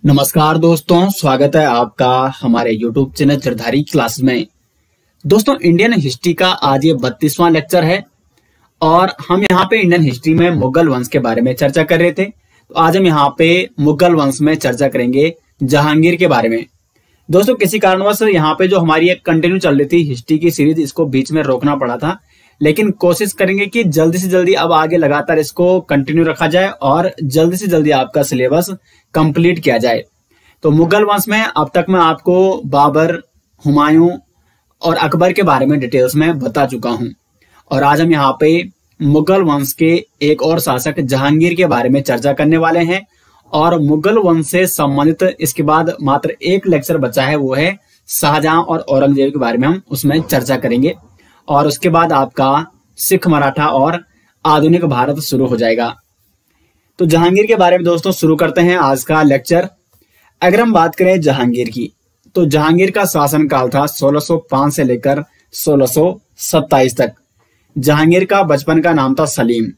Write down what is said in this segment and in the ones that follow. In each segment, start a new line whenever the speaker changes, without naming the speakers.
नमस्कार दोस्तों, स्वागत है आपका हमारे YouTube चैनल चरधारी क्लास में। दोस्तों, इंडियन हिस्ट्री का आज ये 32वां लेक्चर है और हम यहाँ पे इंडियन हिस्ट्री में मुगल वंश के बारे में चर्चा कर रहे थे। तो आज हम यहाँ पे मुगल वंश में चर्चा करेंगे जहांगीर के बारे में। दोस्तों, किसी कारणवश यहाँ पे जो हमारी एक कंटिन्यू चल रही थी हिस्ट्री की सीरीज, इसको बीच में रोकना पड़ा था, लेकिन कोशिश करेंगे कि जल्दी से जल्दी अब आगे लगातार इसको कंटिन्यू रखा जाए और जल्दी से जल्दी आपका सिलेबस कंप्लीट किया जाए। तो मुगल वंश में अब तक मैं आपको बाबर, हुमायूं और अकबर के बारे में डिटेल्स में बता चुका हूं और आज हम यहाँ पे मुगल वंश के एक और शासक जहांगीर के बारे में चर्चा करने वाले हैं। और मुगल वंश से संबंधित इसके बाद मात्र एक लेक्चर बचा है, वो है शाहजहां और औरंगजेब के बारे में हम उसमें चर्चा करेंगे और उसके बाद आपका सिख, मराठा और आधुनिक भारत शुरू हो जाएगा। तो जहांगीर के बारे में दोस्तों शुरू करते हैं आज का लेक्चर। अगर हम बात करें जहांगीर की, तो जहांगीर का शासनकाल था 1605 से लेकर 1627 तक। जहांगीर का बचपन का नाम था सलीम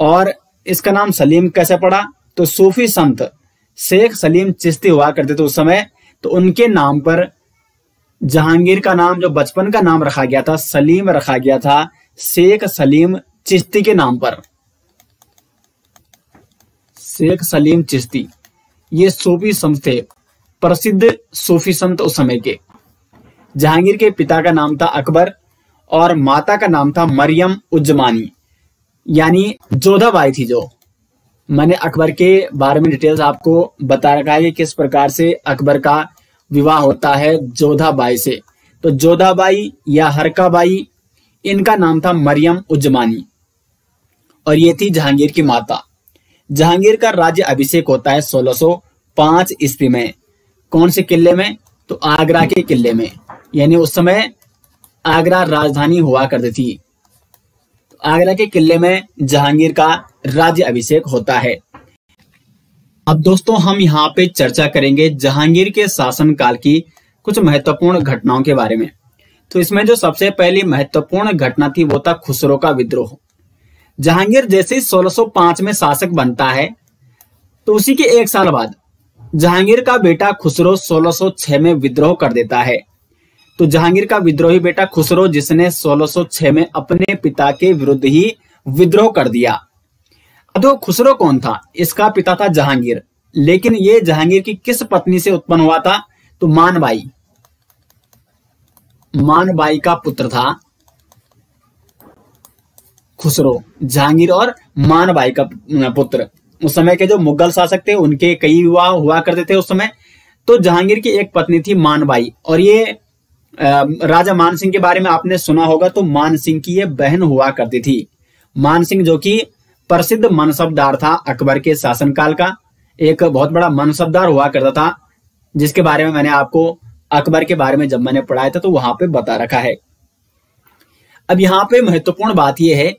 और इसका नाम सलीम कैसे पड़ा, तो सूफी संत शेख सलीम चिश्ती हुआ करते थे उस समय, तो उनके नाम पर जहांगीर का नाम, जो बचपन का नाम रखा गया था सलीम, रखा गया था शेख सलीम चिश्ती के नाम पर। शेख सलीम चिश्ती ये सूफी संत थे, प्रसिद्ध सूफी संत उस समय के। जहांगीर के पिता का नाम था अकबर और माता का नाम था मरियम उज्जमानी, यानी जोधाबाई थी। जो मैंने अकबर के बारे में डिटेल्स आपको बता रखा है कि किस प्रकार से अकबर का विवाह होता है जोधाबाई से। तो जोधाबाई या हरकाबाई, इनका नाम था मरियम उज्जमानी और ये थी जहांगीर की माता। जहांगीर का राज्य अभिषेक होता है 1605 ईस्वी में। कौन से किले में, तो आगरा के किले में, यानी उस समय आगरा राजधानी हुआ करती थी। तो आगरा के किले में जहांगीर का राज्य अभिषेक होता है। अब दोस्तों हम यहाँ पे चर्चा करेंगे जहांगीर के शासनकाल की कुछ महत्वपूर्ण घटनाओं के बारे में। तो इसमें जो सबसे पहली महत्वपूर्ण घटना थी वो था खुसरो का विद्रोह। जहांगीर जैसे ही 1605 में शासक बनता है, तो उसी के एक साल बाद जहांगीर का बेटा खुसरो 1606 में विद्रोह कर देता है। तो जहांगीर का विद्रोही बेटा खुसरो, जिसने 1606 में अपने पिता के विरुद्ध ही विद्रोह कर दिया। अब तो खुसरो कौन था, इसका पिता था जहांगीर, लेकिन ये जहांगीर की किस पत्नी से उत्पन्न हुआ था, तो मानबाई। मानबाई का पुत्र था खुसरो, जहांगीर और मानबाई का पुत्र। उस समय के जो मुगल शासक थे उनके कई विवाह हुआ करते थे उस समय। तो जहांगीर की एक पत्नी थी मानबाई और ये राजा मान सिंह के बारे में आपने सुना होगा। तो मान सिंह की ये बहन हुआ करती थी। मान सिंह जो कि प्रसिद्ध मनसबदार था, अकबर के शासनकाल का एक बहुत बड़ा मनसबदार हुआ करता था, जिसके बारे में मैंने आपको अकबर के बारे में जब मैंने पढ़ाया था तो वहां पे बता रखा है। अब यहाँ पे महत्वपूर्ण बात यह है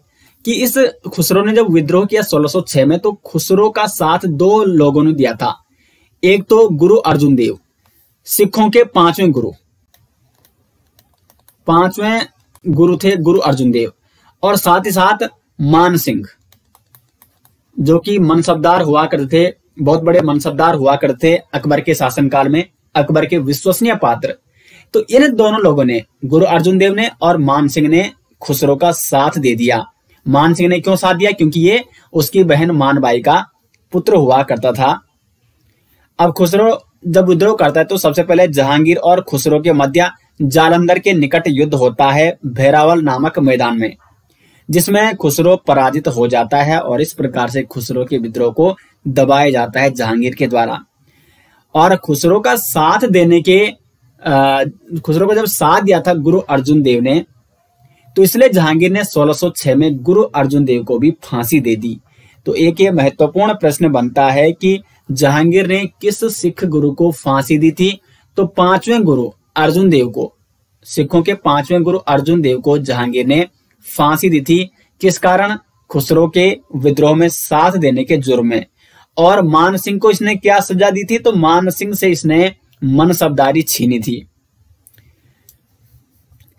कि इस खुसरो ने जब विद्रोह किया 1606 में, तो खुसरो का साथ दो लोगों ने दिया था। एक तो गुरु अर्जुन देव, सिखों के पांचवें गुरु थे गुरु अर्जुन देव, और साथ ही साथ मान सिंह, जो कि मनसबदार हुआ करते थे, बहुत बड़े मनसबदार हुआ करते थे अकबर के शासनकाल में, अकबर के विश्वसनीय पात्र। तो इन दोनों लोगों ने, गुरु अर्जुन देव ने और मान सिंह ने, खुसरो का साथ दे दिया। मान सिंह ने क्यों साथ दिया, क्योंकि ये उसकी बहन मानबाई का पुत्र हुआ करता था। अब खुसरो जब विद्रोह करता है तो सबसे पहले जहांगीर और खुसरो के मध्य जालंधर के निकट युद्ध होता है भेरावल नामक मैदान में, जिसमें खुसरो पराजित हो जाता है और इस प्रकार से खुसरो के विद्रोह को दबाया जाता है जहांगीर के द्वारा। और खुसरो का साथ देने के खुसरो को जब साथ दिया था गुरु अर्जुन देव ने, तो इसलिए जहांगीर ने 1606 में गुरु अर्जुन देव को भी फांसी दे दी। तो एक ये महत्वपूर्ण प्रश्न बनता है कि जहांगीर ने किस सिख गुरु को फांसी दी थी, तो पांचवें गुरु अर्जुन देव को, सिखों के पांचवें गुरु अर्जुन देव को जहांगीर ने फांसी दी थी। किस कारण, खुसरो के विद्रोह में साथ देने के जुर्म में। और मान सिंह को इसने क्या सजा दी थी, तो मान सिंह से इसने मनसबदारी छीनी थी।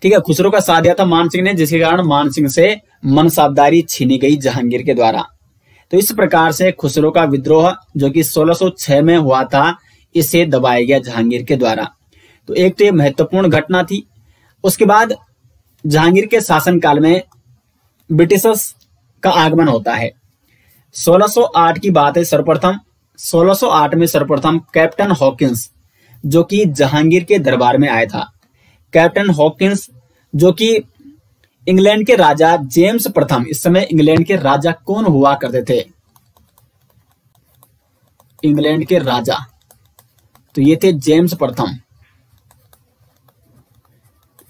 ठीक है, खुसरो का साथ दिया था मान सिंह ने, जिसके कारण मान सिंह से मनसबदारी छीनी गई जहांगीर के द्वारा। तो इस प्रकार से खुसरो का विद्रोह जो कि 1606 में हुआ था, इसे दबाया गया जहांगीर के द्वारा। तो एक तो ये महत्वपूर्ण घटना थी। उसके बाद जहांगीर के शासनकाल में ब्रिटिशर्स का आगमन होता है। 1608 की बात है। सर्वप्रथम 1608 में सर्वप्रथम कैप्टन हॉकिंस जो कि जहांगीर के दरबार में आया था। कैप्टन हॉकिंस जो कि इंग्लैंड के राजा जेम्स प्रथम, इस समय इंग्लैंड के राजा कौन हुआ करते थे? इंग्लैंड के राजा तो ये थे जेम्स प्रथम।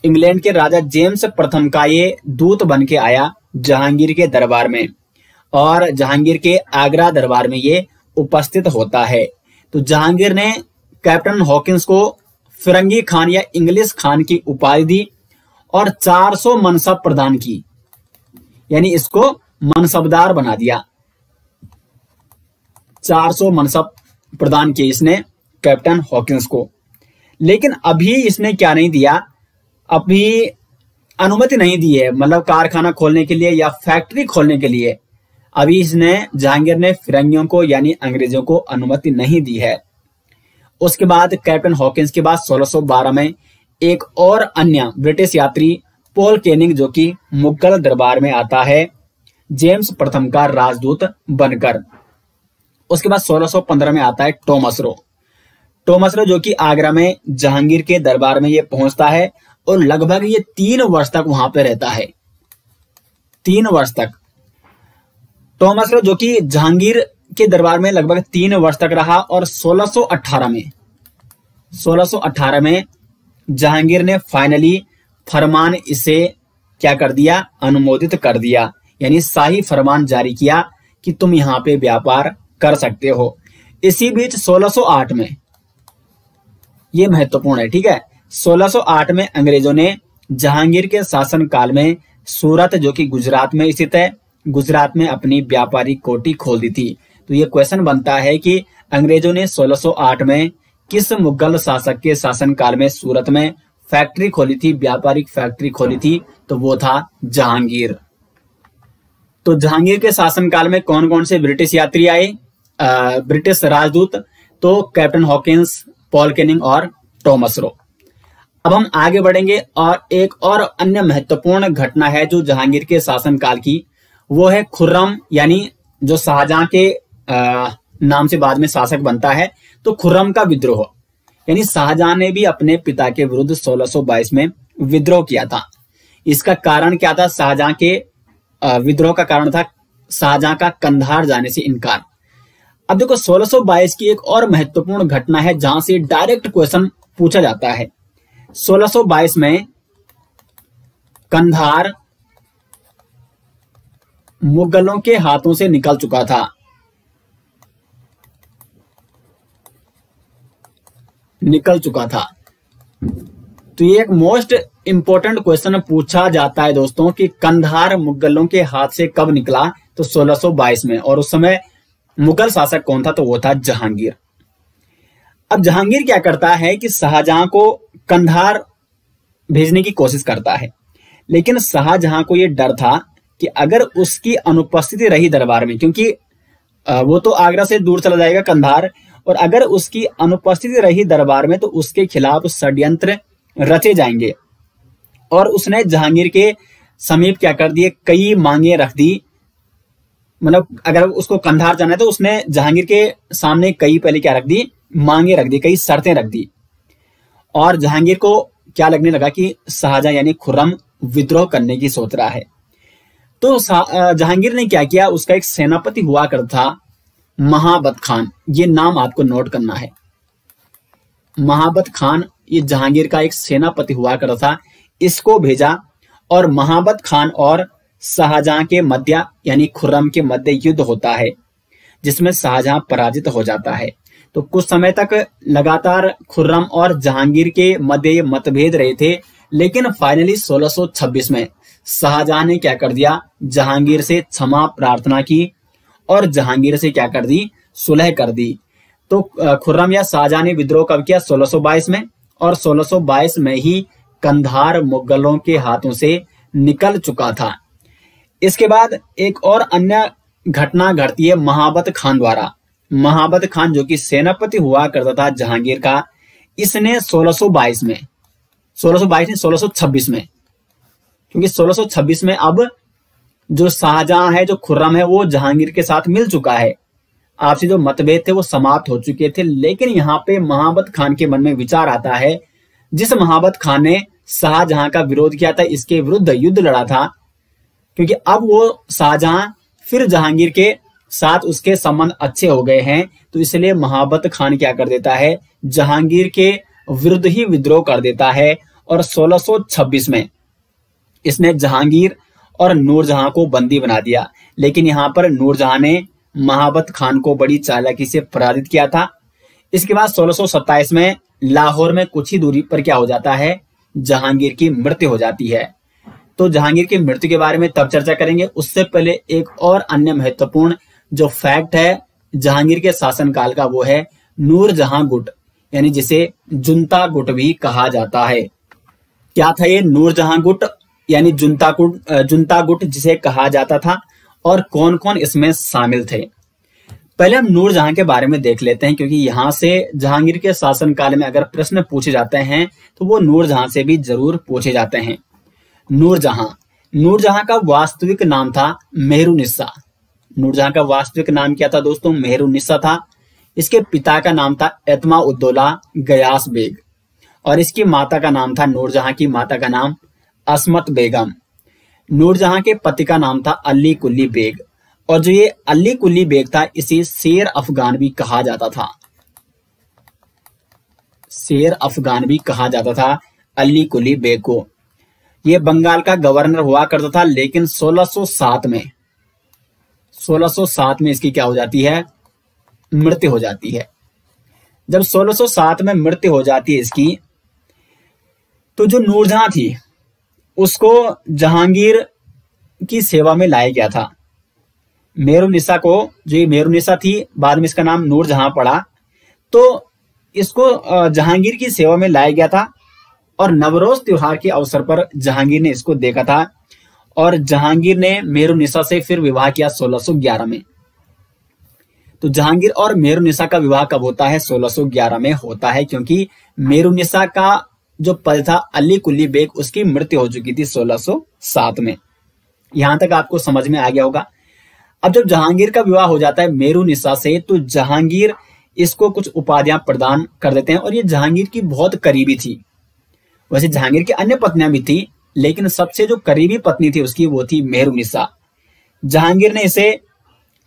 इंग्लैंड के राजा जेम्स प्रथम का ये दूत बन के आया जहांगीर के दरबार में, और जहांगीर के आगरा दरबार में ये उपस्थित होता है। तो जहांगीर ने कैप्टन हॉकिंस को फिरंगी खान या इंग्लिश खान की उपाधि दी और 400 मनसब प्रदान की, यानी इसको मनसबदार बना दिया। 400 मनसब प्रदान किए इसने कैप्टन हॉकिंस को। लेकिन अभी इसने क्या नहीं दिया, अभी अनुमति नहीं दी है, मतलब कारखाना खोलने के लिए या फैक्ट्री खोलने के लिए अभी इसने जहांगीर ने फिरंगियों को यानी अंग्रेजों को अनुमति नहीं दी है। उसके बाद कैप्टन हॉकिंस के बाद 1612 में एक और अन्य ब्रिटिश यात्री पॉल कैनिंग जो कि मुगल दरबार में आता है जेम्स प्रथम का राजदूत बनकर। उसके बाद 1615 में आता है टॉमस रो। टॉमस रो जो कि आगरा में जहांगीर के दरबार में ये पहुंचता है और लगभग ये 3 वर्ष तक वहां पे रहता है। 3 वर्ष तक टॉमस रो जो कि जहांगीर के दरबार में लगभग 3 वर्ष तक रहा, और 1618 में जहांगीर ने फाइनली फरमान इसे क्या कर दिया, अनुमोदित कर दिया, यानी शाही फरमान जारी किया कि तुम यहां पे व्यापार कर सकते हो। इसी बीच 1608 में, ये महत्वपूर्ण है, ठीक है, 1608 में अंग्रेजों ने जहांगीर के शासनकाल में सूरत जो कि गुजरात में स्थित है, गुजरात में अपनी व्यापारिक कोठी खोल दी थी। तो ये क्वेश्चन बनता है कि अंग्रेजों ने 1608 में किस मुगल शासक के शासनकाल में सूरत में फैक्ट्री खोली थी, व्यापारिक फैक्ट्री खोली थी? तो वो था जहांगीर। तो जहांगीर के शासनकाल में कौन कौन से ब्रिटिश यात्री आए, ब्रिटिश राजदूत? तो कैप्टन हॉकिंस, पॉल कैनिंग और टॉमस रो। अब हम आगे बढ़ेंगे और एक और अन्य महत्वपूर्ण घटना है जो जहांगीर के शासनकाल की, वो है खुर्रम, यानी जो शाहजहां के नाम से बाद में शासक बनता है। तो खुर्रम का विद्रोह, यानी शाहजहां ने भी अपने पिता के विरुद्ध 1622 में विद्रोह किया था। इसका कारण क्या था? शाहजहां के विद्रोह का कारण था शाहजहां का कंधार जाने से इनकार। अब देखो 1622 की एक और महत्वपूर्ण घटना है जहां से डायरेक्ट क्वेश्चन पूछा जाता है। 1622 में कंधार मुगलों के हाथों से निकल चुका था। तो ये एक मोस्ट इंपॉर्टेंट क्वेश्चन पूछा जाता है दोस्तों कि कंधार मुगलों के हाथ से कब निकला? तो 1622 में, और उस समय मुगल शासक कौन था? तो वो था जहांगीर। अब जहांगीर क्या करता है कि शाहजहां को कंधार भेजने की कोशिश करता है, लेकिन शाहजहां को यह डर था कि अगर उसकी अनुपस्थिति रही दरबार में, क्योंकि वो तो आगरा से दूर चला जाएगा कंधार, और अगर उसकी अनुपस्थिति रही दरबार में तो उसके खिलाफ षड्यंत्र रचे जाएंगे। और उसने जहांगीर के समीप क्या कर दिए, कई मांगे रख दी। मतलब अगर उसको कंधार जाना है तो उसने जहांगीर के सामने कई पहले क्या रख दी, मांगे रख दी, कई शर्तें रख दी। और जहांगीर को क्या लगने लगा कि शाहजहां यानी खुर्रम विद्रोह करने की सोच रहा है। तो जहांगीर ने क्या किया, उसका एक सेनापति हुआ करता था महाबत खान, ये नाम आपको नोट करना है। महाबत खान ये जहांगीर का एक सेनापति हुआ करता था, इसको भेजा, और महाबत खान और शाहजहां के मध्य यानी खुर्रम के मध्य युद्ध होता है, जिसमें शाहजहां पराजित हो जाता है। तो कुछ समय तक लगातार खुर्रम और जहांगीर के मध्य ये मतभेद रहे थे, लेकिन फाइनली 1626 में शाहजहां ने क्या कर दिया, जहांगीर से क्षमा प्रार्थना की और जहांगीर से क्या कर दी, सुलह कर दी। तो खुर्रम या शाहजहां ने विद्रोह कब किया? 1622 में, और 1622 में ही कंधार मुगलों के हाथों से निकल चुका था। इसके बाद एक और अन्य घटना घटती है महाबत खान द्वारा। महाबत खान जो कि सेनापति हुआ करता था जहांगीर का, इसने 1622 में, 1622 नहीं 1626 में, क्योंकि 1626 में अब जो शाहजहां है, जो खुर्रम है, वो जहांगीर के साथ मिल चुका है। आपसी जो मतभेद थे वो समाप्त हो चुके थे। लेकिन यहाँ पे महाबत खान के मन में विचार आता है, जिस महाबत खान ने शाहजहां का विरोध किया था, इसके विरुद्ध युद्ध लड़ा था, क्योंकि अब वो शाहजहां फिर जहांगीर के साथ उसके संबंध अच्छे हो गए हैं, तो इसलिए महाबत खान क्या कर देता है, जहांगीर के विरुद्ध ही विद्रोह कर देता है। और 1626 में इसने जहांगीर और नूरजहां को बंदी बना दिया। लेकिन यहाँ पर नूरजहां ने महाबत खान को बड़ी चालाकी से पराजित किया था। इसके बाद 1627 में लाहौर में कुछ ही दूरी पर क्या हो जाता है, जहांगीर की मृत्यु हो जाती है। तो जहांगीर की मृत्यु के बारे में तब चर्चा करेंगे। उससे पहले एक और अन्य महत्वपूर्ण जो फैक्ट है जहांगीर के शासनकाल का, वो है नूरजहां गुट, यानी जिसे जुनता गुट भी कहा जाता है। क्या था ये नूरजहां गुट, यानी जुनता गुट जिसे कहा जाता था, और कौन कौन इसमें शामिल थे। पहले हम नूरजहां के बारे में देख लेते हैं, क्योंकि यहां से जहांगीर के शासनकाल में अगर प्रश्न पूछे जाते हैं तो वो नूरजहां से भी जरूर पूछे जाते हैं। नूरजहां का वास्तविक नाम था मेहरुनिसा। नूरजहां का वास्तविक नाम क्या था दोस्तों, मेहरुनिसा था। इसके पिता का नाम था एतमा-उद-दौला गयास बेग, और इसकी माता का नाम था, नूरजहां की माता का नाम असमत बेगम। नूरजहां के पति का नाम था अली कुली बेग, और जो ये अली कुली बेग था, इसे शेर अफगान भी कहा जाता था। शेर अफगान भी कहा जाता था अली कुली बेग को। ये बंगाल का गवर्नर हुआ करता था, लेकिन 1607 में इसकी क्या हो जाती है, मृत्यु हो जाती है। जब 1607 में मृत्यु हो जाती है इसकी, तो जो नूरजहां थी उसको जहांगीर की सेवा में लाया गया था। मेहरुनिसा को, जो ये मेहरुनिसा थी, बाद में इसका नाम नूरजहां पड़ा, तो इसको जहांगीर की सेवा में लाया गया था। और नवरोज त्योहार के अवसर पर जहांगीर ने इसको देखा था, और जहांगीर ने मेहरुनिसा से फिर विवाह किया 1611 में। तो जहांगीर और मेहरुनिसा का विवाह कब होता है, 1611 में होता है, क्योंकि मेहरुनिसा का जो पद था अली कुली बेग, उसकी मृत्यु हो चुकी थी 1607 में। यहां तक आपको समझ में आ गया होगा। अब जब जहांगीर का विवाह हो जाता है मेहरुनिसा से, तो जहांगीर इसको कुछ उपाधियां प्रदान कर देते हैं, और ये जहांगीर की बहुत करीबी थी। वैसे जहांगीर की अन्य पत्नियां भी थी, लेकिन सबसे जो करीबी पत्नी थी उसकी, वो थी मेहरुनिसा। जहांगीर ने इसे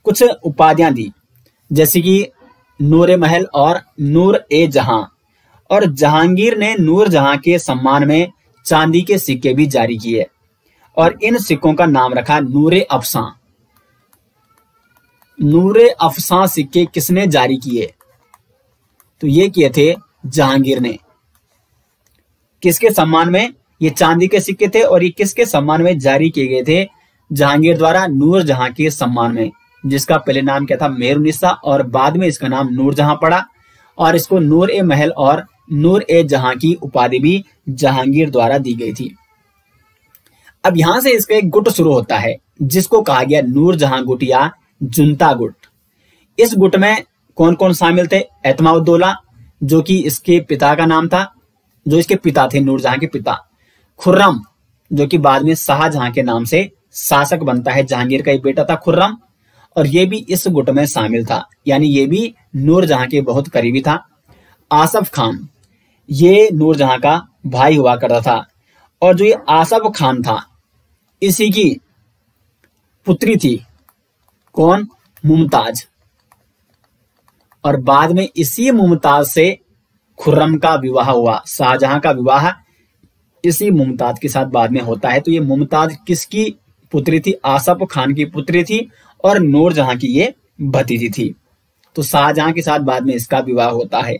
कुछ उपाधियां दी, जैसे कि नूर महल और नूर ए जहां। और जहांगीर ने नूरजहां के सम्मान में चांदी के सिक्के भी जारी किए, और इन सिक्कों का नाम रखा नूरे अफसां। नूरे अफसां सिक्के किसने जारी किए, तो ये किए थे जहांगीर ने। किसके सम्मान में, ये चांदी के सिक्के थे, और ये किसके सम्मान में जारी किए गए थे, जहांगीर द्वारा नूरजहां के सम्मान में, जिसका पहले नाम क्या था, मेहरुनिसा, और बाद में इसका नाम नूरजहां पड़ा। और इसको नूर ए महल और नूर ए जहां की उपाधि भी जहांगीर द्वारा दी गई थी। अब यहां से इसका एक गुट शुरू होता है, जिसको कहा गया नूरजहां गुट या जुनता गुट। इस गुट में कौन कौन शामिल थे, एतमा-उद-दौला, जो कि इसके पिता का नाम था, जो इसके पिता थे नूरजहां के पिता। खुर्रम, जो कि बाद में शाहजहां के नाम से शासक बनता है, जहांगीर का एक बेटा था खुर्रम, और ये भी इस गुट में शामिल था, यानी ये भी नूरजहां के बहुत करीबी था। आसफ खान, ये नूरजहां का भाई हुआ करता था, और जो ये आसफ खान था, इसी की पुत्री थी कौन, मुमताज, और बाद में इसी मुमताज से खुर्रम का विवाह हुआ। शाहजहां का विवाह इसी मुमताज के साथ बाद में होता है। तो ये मुमताज किसकी पुत्री थी, आसफ खान की पुत्री थी, और नूरजहां की ये भतीजी थी। तो शाहजहां के साथ बाद में इसका विवाह होता है।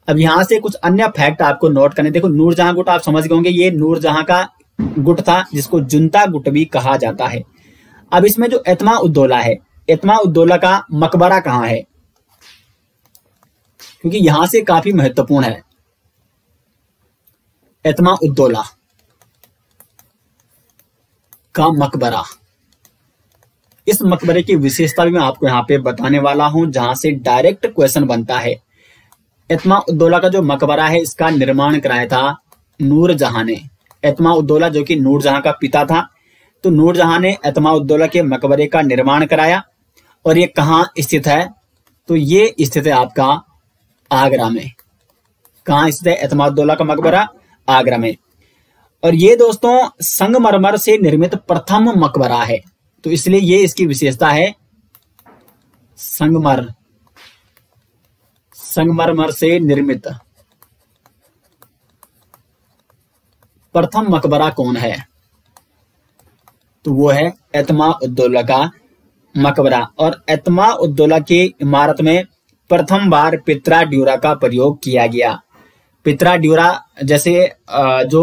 अब यहां से कुछ अन्य फैक्ट आपको नोट करने, देखो नूरजहां गुट आप समझ गए होंगे, ये नूरजहां का गुट था, जिसको जुनता गुट भी कहा जाता है। अब इसमें जो एतमा-उद-दौला है, एतमा-उद-दौला का मकबरा कहां है, क्योंकि यहां से काफी महत्वपूर्ण है। एतमा-उद-दौला का मकबरा इस मकबरे की विशेषता भी मैं आपको यहाँ पे बताने वाला हूं, जहां से डायरेक्ट क्वेश्चन बनता है। एतमा-उद-दौला का जो मकबरा है इसका निर्माण कराया था नूरजहां ने। एतमा-उद-दौला जो कि नूरजहां का पिता था, तो नूरजहां ने एतमा-उद-दौला के मकबरे का निर्माण कराया। और ये कहाँ स्थित है? तो ये स्थित है आपका आगरा में। कहाँ स्थित है एतमा-उद-दौला का मकबरा? आगरा में। और ये दोस्तों संगमरमर से निर्मित प्रथम मकबरा है, तो इसलिए ये इसकी विशेषता है। संगमरमर से निर्मित प्रथम मकबरा कौन है? तो वो है एतमा-उद-दौला का मकबरा। और एतमा-उद-दौला की इमारत में प्रथम बार पित्रा ड्यूरा का प्रयोग किया गया। पित्रा ड्यूरा जैसे जो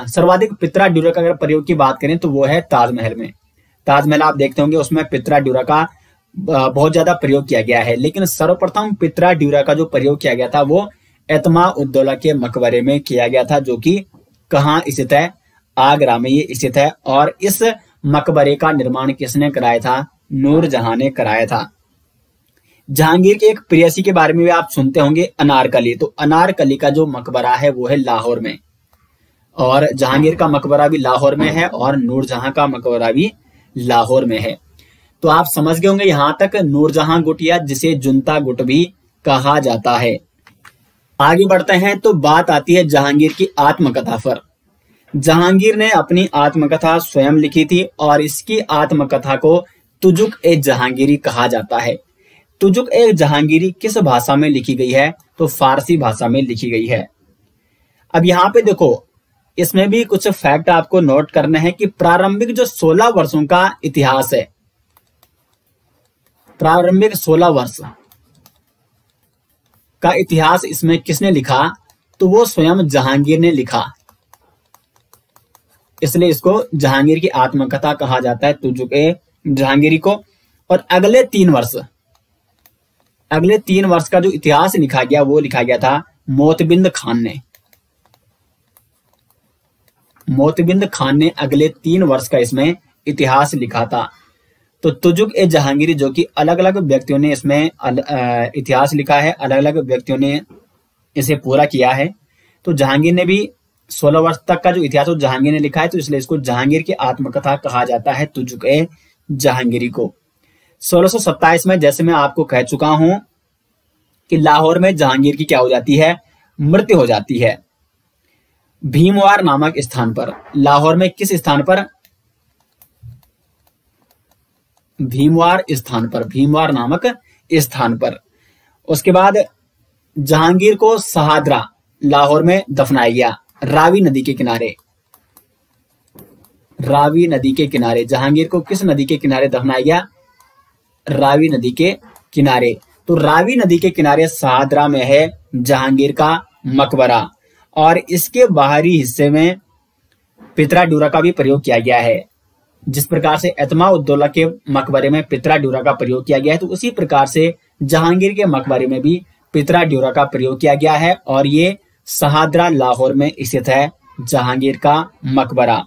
सर्वाधिक पित्रा ड्यूरा का अगर प्रयोग की बात करें तो वो है ताजमहल में। ताजमहल आप देखते होंगे उसमें पित्रा ड्यूरा का बहुत ज्यादा प्रयोग किया गया है, लेकिन सर्वप्रथम पित्रा ड्यूरा का जो प्रयोग किया गया था वो एतमा-उद-दौला के मकबरे में किया गया था, जो कि कहाँ स्थित है? आगरा में ये स्थित है। और इस मकबरे का निर्माण किसने कराया था? नूरजहां ने कराया था। जहांगीर के एक प्रेयसी के बारे में भी आप सुनते होंगे, अनारकली। तो अनारकली का जो मकबरा है वो है लाहौर में, और जहांगीर का मकबरा भी लाहौर में है और नूरजहां का मकबरा भी लाहौर में है। तो आप समझ गए होंगे यहां तक नूरजहां गुट, या जिसे जुनता गुट भी कहा जाता है। आगे बढ़ते हैं तो बात आती है जहांगीर की आत्मकथा पर। जहांगीर ने अपनी आत्मकथा स्वयं लिखी थी और इसकी आत्मकथा को तुजुक-ए-जहांगीरी कहा जाता है। तुजुक-ए-जहांगीरी किस भाषा में लिखी गई है? तो फारसी भाषा में लिखी गई है। अब यहाँ पे देखो, इसमें भी कुछ फैक्ट आपको नोट करने हैं कि प्रारंभिक जो 16 वर्षों का इतिहास है, प्रारंभिक 16 वर्ष का इतिहास इसमें किसने लिखा? तो वो स्वयं जहांगीर ने लिखा, इसलिए इसको जहांगीर की आत्मकथा कहा जाता है, तुजुक-ए-जहांगीरी को। और अगले 3 वर्ष का जो इतिहास लिखा गया वो लिखा गया था मोतबिंद खान ने। मोतबिंद खान ने अगले 3 वर्ष का इसमें इतिहास लिखा था। तो तुजुक-ए-जहांगीरी जो कि अलग अलग व्यक्तियों ने इसमें इतिहास लिखा है, अलग अलग व्यक्तियों ने इसे पूरा किया है। तो जहांगीर ने भी 16 वर्ष तक का जो इतिहास वो जहांगीर ने लिखा है, तो इसलिए इसको जहांगीर की आत्मकथा कहा जाता है, तुजुक-ए-जहांगीरी को। 1627 में जैसे मैं आपको कह चुका हूं कि लाहौर में जहांगीर की क्या हो जाती है? मृत्यु हो जाती है, भीमवार नामक स्थान पर। लाहौर में किस स्थान पर? भीमवार स्थान पर, भीमवार नामक स्थान पर। उसके बाद जहांगीर को शहादरा लाहौर में दफनाया गया, रावी नदी के किनारे। रावी नदी के किनारे जहांगीर को किस नदी के किनारे दफनाया गया? रावी नदी के किनारे। तो रावी नदी के किनारे शहादरा में है जहांगीर का मकबरा, और इसके बाहरी हिस्से में पित्रा ड्यूरा का भी प्रयोग किया गया है। जिस प्रकार से एतमा-उद-दौला के मकबरे में पित्रा ड्यूरा का प्रयोग किया गया है, तो उसी प्रकार से जहांगीर के मकबरे में भी पित्रा ड्यूरा का प्रयोग किया गया है, और ये शहादरा लाहौर में स्थित है जहांगीर का मकबरा।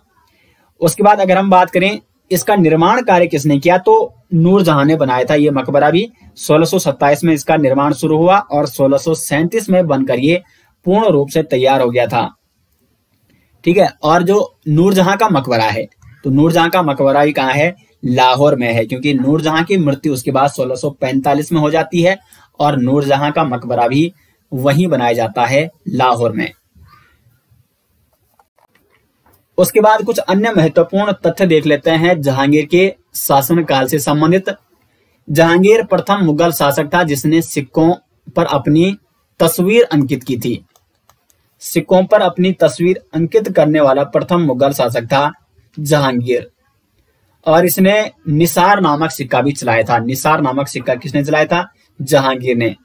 उसके बाद अगर हम बात करें इसका निर्माण कार्य किसने किया, तो नूरजहां ने बनाया था। ये मकबरा भी 1627 में इसका निर्माण शुरू हुआ और 1637 में बनकर ये पूर्ण रूप से तैयार हो गया था। ठीक है। और जो नूरजहां का मकबरा है, तो नूरजहां का मकबरा भी कहाँ है? लाहौर में है, क्योंकि नूरजहां की मृत्यु उसके बाद 1645 में हो जाती है, और नूरजहां का मकबरा भी वहीं बनाया जाता है, लाहौर में। उसके बाद कुछ अन्य महत्वपूर्ण तथ्य देख लेते हैं जहांगीर के शासनकाल से संबंधित। जहांगीर प्रथम मुगल शासक था जिसने सिक्कों पर अपनी तस्वीर अंकित की थी। सिक्कों पर अपनी तस्वीर अंकित करने वाला प्रथम मुगल शासक था जहांगीर। और इसने निसार नामक सिक्का भी चलाया था। निसार नामक सिक्का किसने चलाया था? जहांगीर ने।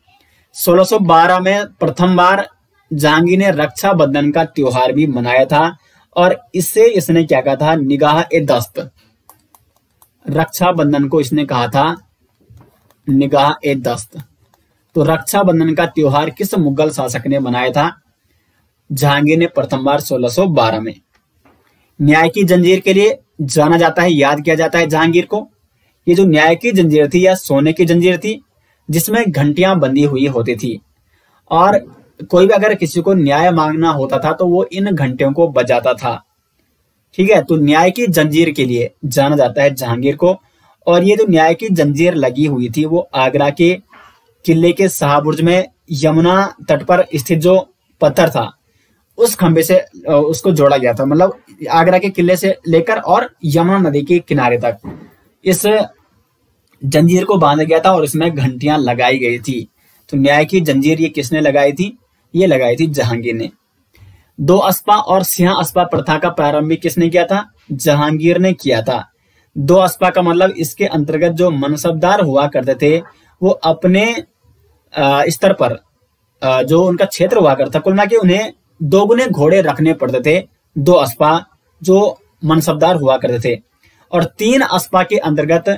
1612 में प्रथम बार जहांगीर ने रक्षाबंधन का त्योहार भी मनाया था, और इससे इसने क्या कहा था? निगाह-ए-दस्त। रक्षाबंधन को इसने कहा था निगाह-ए-दस्त। तो रक्षाबंधन का त्योहार किस मुगल शासक ने मनाया था? जहांगीर ने प्रथम बार 1612 में। न्याय की जंजीर के लिए जाना जाता है, याद किया जाता है जहांगीर को। ये जो न्याय की जंजीर थी या सोने की जंजीर थी, जिसमें घंटियां बंधी हुई होती थी, और कोई भी अगर किसी को न्याय मांगना होता था तो वो इन घंटियों को बजाता था। ठीक है, तो न्याय की जंजीर के लिए जाना जाता है जहांगीर को। और ये जो न्याय की जंजीर लगी हुई थी वो आगरा के किले के शाहबुर्ज में यमुना तट पर स्थित जो पत्थर था उस खंबे से उसको जोड़ा गया था। मतलब आगरा के किले से लेकर और यमुना नदी के किनारे तक इस जंजीर को बांधा गया था और इसमें घंटियां लगाई गई थी। तो न्याय की जंजीर ये किसने लगाई थी? ये लगाई थी जहांगीर ने। दो अस्पा और सिंह अस्पा प्रथा का प्रारंभ किसने किया था? जहांगीर ने किया था। दो अस्पा का मतलब इसके अंतर्गत जो मनसबदार हुआ करते थे वो अपने स्तर पर जो उनका क्षेत्र हुआ करता, कुल मिला के उन्हें दोगुने घोड़े रखने पड़ते थे। दो अस्पा जो मनसबदार हुआ करते थे, और तीन अस्पा के अंतर्गत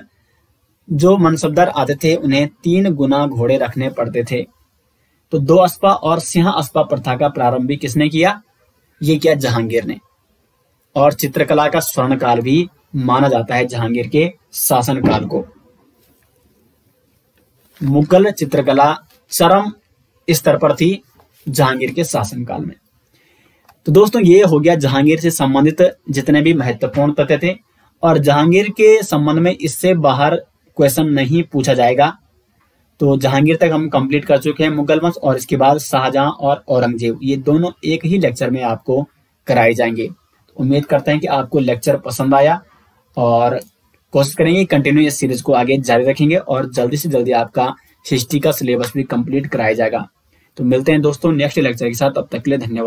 जो मनसबदार आते थे उन्हें 3 गुना घोड़े रखने पड़ते थे। तो दो अस्पा और सिंह अस्पा प्रथा का प्रारंभ भी किसने किया? ये किया जहांगीर ने। और चित्रकला का स्वर्ण काल भी माना जाता है जहांगीर के शासन काल को। मुगल चित्रकला चरम स्तर पर थी जहांगीर के शासनकाल में। तो दोस्तों ये हो गया जहांगीर से संबंधित जितने भी महत्वपूर्ण तथ्य थे, और जहांगीर के संबंध में इससे बाहर क्वेश्चन नहीं पूछा जाएगा। तो जहांगीर तक हम कंप्लीट कर चुके हैं मुगल वंश, और इसके बाद शाहजहां और औरंगजेब, ये दोनों एक ही लेक्चर में आपको कराए जाएंगे। तो उम्मीद करते हैं कि आपको लेक्चर पसंद आया, और कोशिश करेंगे कंटिन्यू इस सीरीज को आगे जारी रखेंगे, और जल्दी से जल्दी आपका हिस्ट्री का सिलेबस भी कंप्लीट कराया जाएगा। तो मिलते हैं दोस्तों नेक्स्ट लेक्चर के साथ, तब तक के लिए धन्यवाद।